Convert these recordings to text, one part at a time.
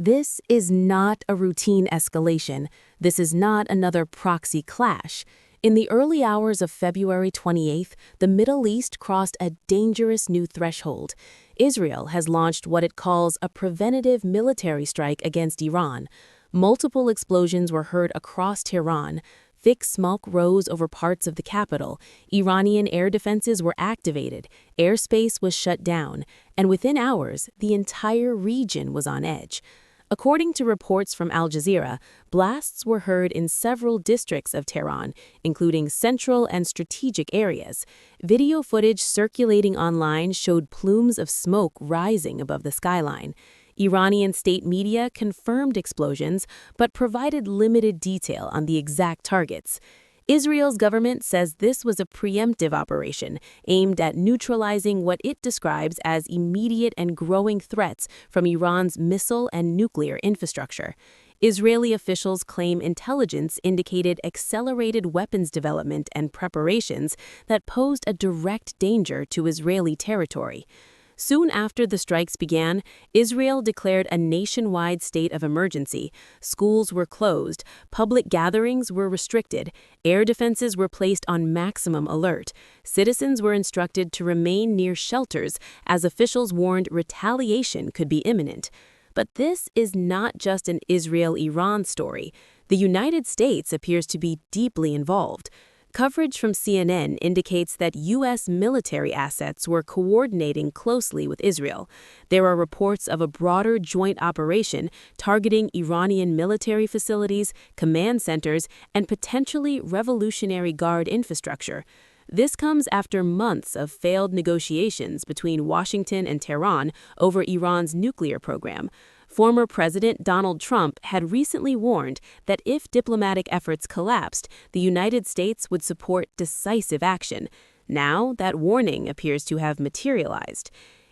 This is not a routine escalation. This is not another proxy clash. In the early hours of February 28th, the Middle East crossed a dangerous new threshold. Israel has launched what it calls a preventative military strike against Iran. Multiple explosions were heard across Tehran. Thick smoke rose over parts of the capital. Iranian air defenses were activated. Airspace was shut down. And within hours, the entire region was on edge. According to reports from Al Jazeera, blasts were heard in several districts of Tehran, including central and strategic areas. Video footage circulating online showed plumes of smoke rising above the skyline. Iranian state media confirmed explosions, but provided limited detail on the exact targets. Israel's government says this was a preemptive operation aimed at neutralizing what it describes as immediate and growing threats from Iran's missile and nuclear infrastructure. Israeli officials claim intelligence indicated accelerated weapons development and preparations that posed a direct danger to Israeli territory. Soon after the strikes began, Israel declared a nationwide state of emergency. Schools were closed, public gatherings were restricted, air defenses were placed on maximum alert. Citizens were instructed to remain near shelters as officials warned retaliation could be imminent. But this is not just an Israel-Iran story. The United States appears to be deeply involved. Coverage from CNN indicates that U.S. military assets were coordinating closely with Israel. There are reports of a broader joint operation targeting Iranian military facilities, command centers, and potentially Revolutionary Guard infrastructure. This comes after months of failed negotiations between Washington and Tehran over Iran's nuclear program. Former President Donald Trump had recently warned that if diplomatic efforts collapsed, the United States would support decisive action. Now, that warning appears to have materialized.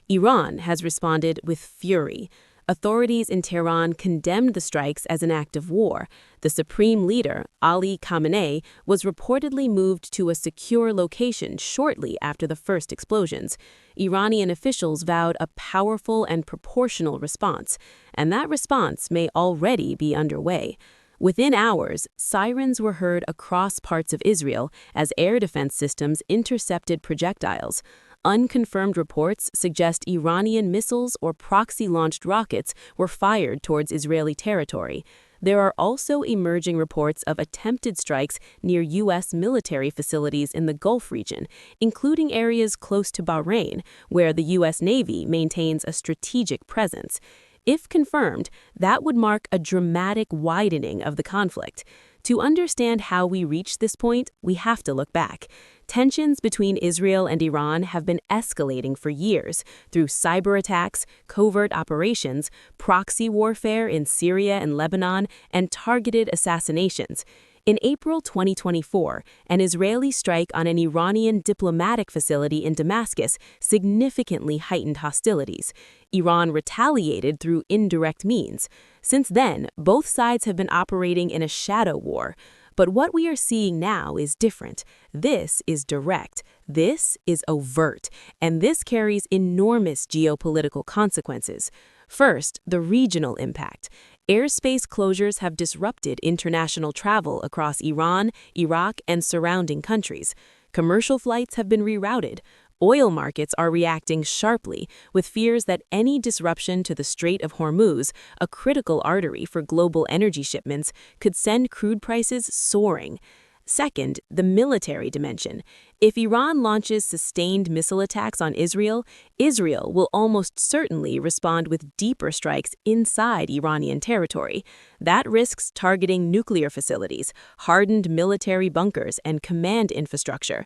Iran has responded with fury. Authorities in Tehran condemned the strikes as an act of war. The supreme leader, Ali Khamenei, was reportedly moved to a secure location shortly after the first explosions. Iranian officials vowed a powerful and proportional response, and that response may already be underway. Within hours, sirens were heard across parts of Israel as air defense systems intercepted projectiles. Unconfirmed reports suggest Iranian missiles or proxy-launched rockets were fired towards Israeli territory. There are also emerging reports of attempted strikes near U.S. military facilities in the Gulf region, including areas close to Bahrain, where the U.S. Navy maintains a strategic presence. If confirmed, that would mark a dramatic widening of the conflict. To understand how we reached this point, we have to look back. Tensions between Israel and Iran have been escalating for years through cyber attacks, covert operations, proxy warfare in Syria and Lebanon, and targeted assassinations. In April 2024, an Israeli strike on an Iranian diplomatic facility in Damascus significantly heightened hostilities. Iran retaliated through indirect means. Since then, both sides have been operating in a shadow war. But what we are seeing now is different. This is direct. This is overt. And this carries enormous geopolitical consequences. First, the regional impact. Airspace closures have disrupted international travel across Iran, Iraq, and surrounding countries. Commercial flights have been rerouted. Oil markets are reacting sharply, with fears that any disruption to the Strait of Hormuz, a critical artery for global energy shipments, could send crude prices soaring. Second, the military dimension. If Iran launches sustained missile attacks on Israel, Israel will almost certainly respond with deeper strikes inside Iranian territory. That risks targeting nuclear facilities, hardened military bunkers, and command infrastructure.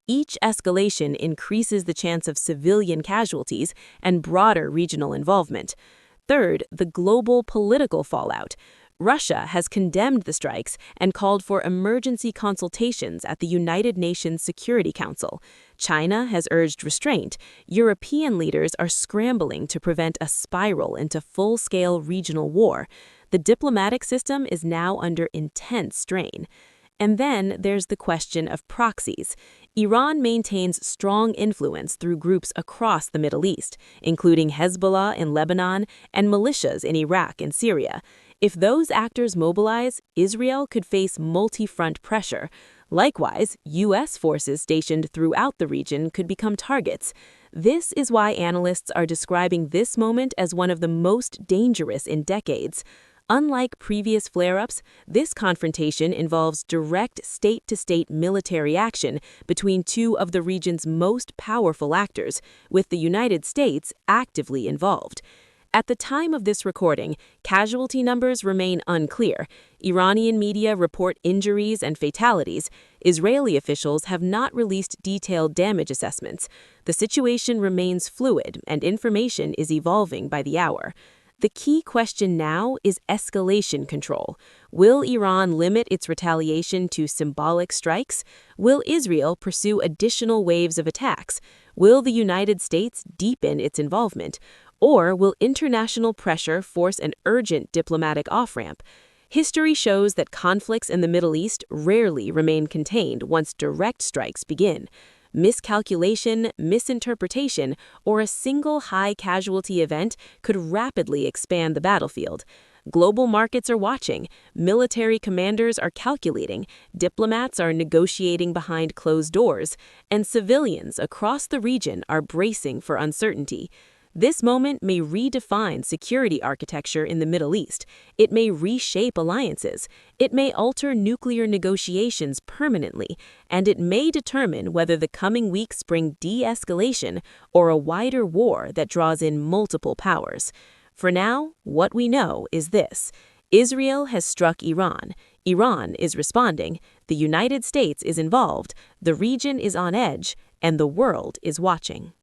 Each escalation increases the chance of civilian casualties and broader regional involvement. Third, the global political fallout. Russia has condemned the strikes and called for emergency consultations at the United Nations Security Council. China has urged restraint. European leaders are scrambling to prevent a spiral into full-scale regional war. The diplomatic system is now under intense strain. And then there's the question of proxies. Iran maintains strong influence through groups across the Middle East, including Hezbollah in Lebanon and militias in Iraq and Syria. If those actors mobilize, Israel could face multi-front pressure. Likewise, U.S. forces stationed throughout the region could become targets. This is why analysts are describing this moment as one of the most dangerous in decades. Unlike previous flare-ups, this confrontation involves direct state-to-state military action between two of the region's most powerful actors, with the United States actively involved. At the time of this recording, casualty numbers remain unclear. Iranian media report injuries and fatalities. Israeli officials have not released detailed damage assessments. The situation remains fluid, and information is evolving by the hour. The key question now is escalation control. Will Iran limit its retaliation to symbolic strikes? Will Israel pursue additional waves of attacks? Will the United States deepen its involvement? Or will international pressure force an urgent diplomatic off-ramp? History shows that conflicts in the Middle East rarely remain contained once direct strikes begin. Miscalculation, misinterpretation, or a single high-casualty event could rapidly expand the battlefield. Global markets are watching, military commanders are calculating, diplomats are negotiating behind closed doors, and civilians across the region are bracing for uncertainty. This moment may redefine security architecture in the Middle East. It may reshape alliances. It may alter nuclear negotiations permanently, and it may determine whether the coming weeks bring de-escalation or a wider war that draws in multiple powers. For now, what we know is this: Israel has struck Iran. Iran is responding. The United States is involved. The region is on edge, and the world is watching.